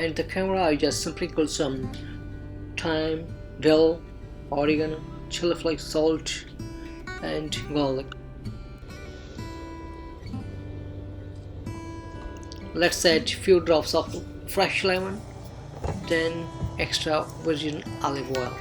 behind the camera, I just sprinkled some thyme, dill, oregano, chili flakes, salt, and garlic. Let's add few drops of fresh lemon, then extra virgin olive oil.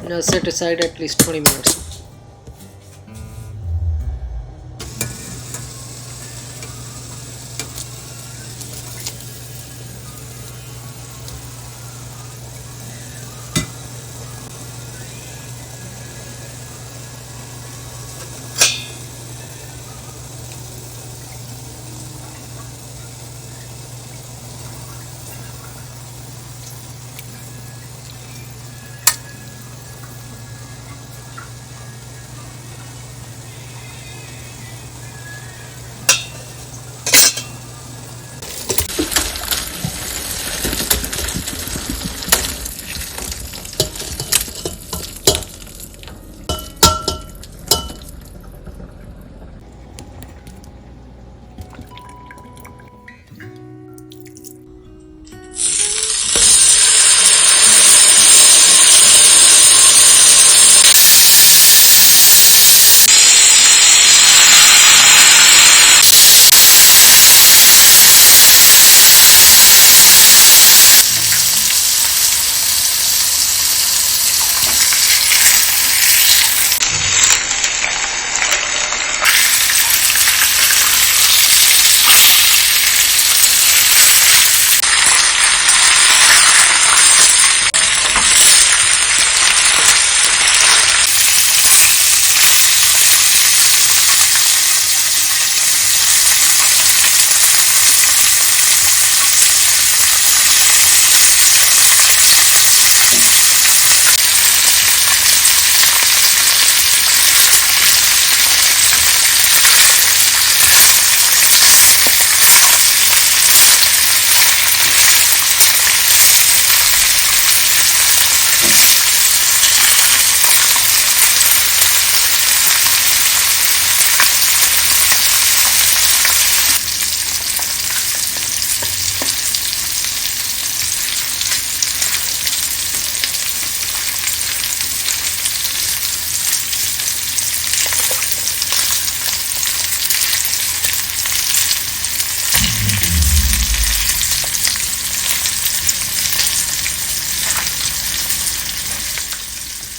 Now set aside at least 20 minutes.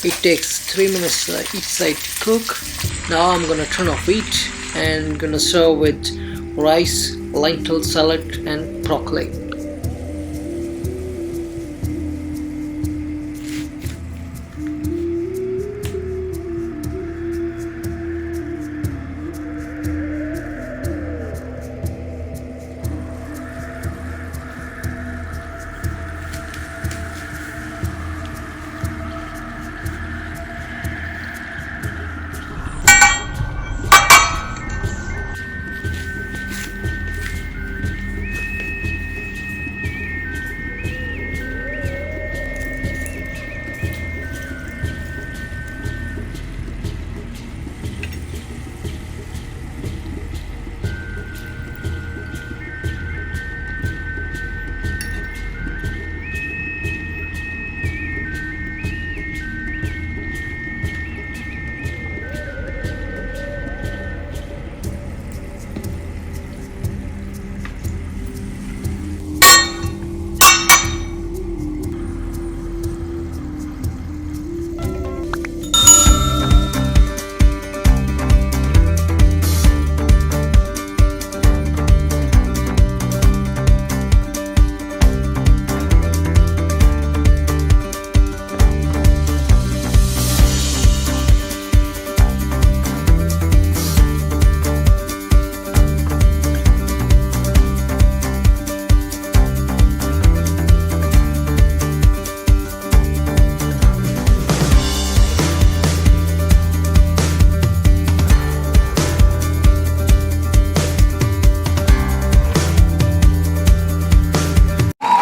It takes 3 minutes each side to cook. Now I'm gonna turn off heat and gonna serve with rice, lentil salad and broccoli.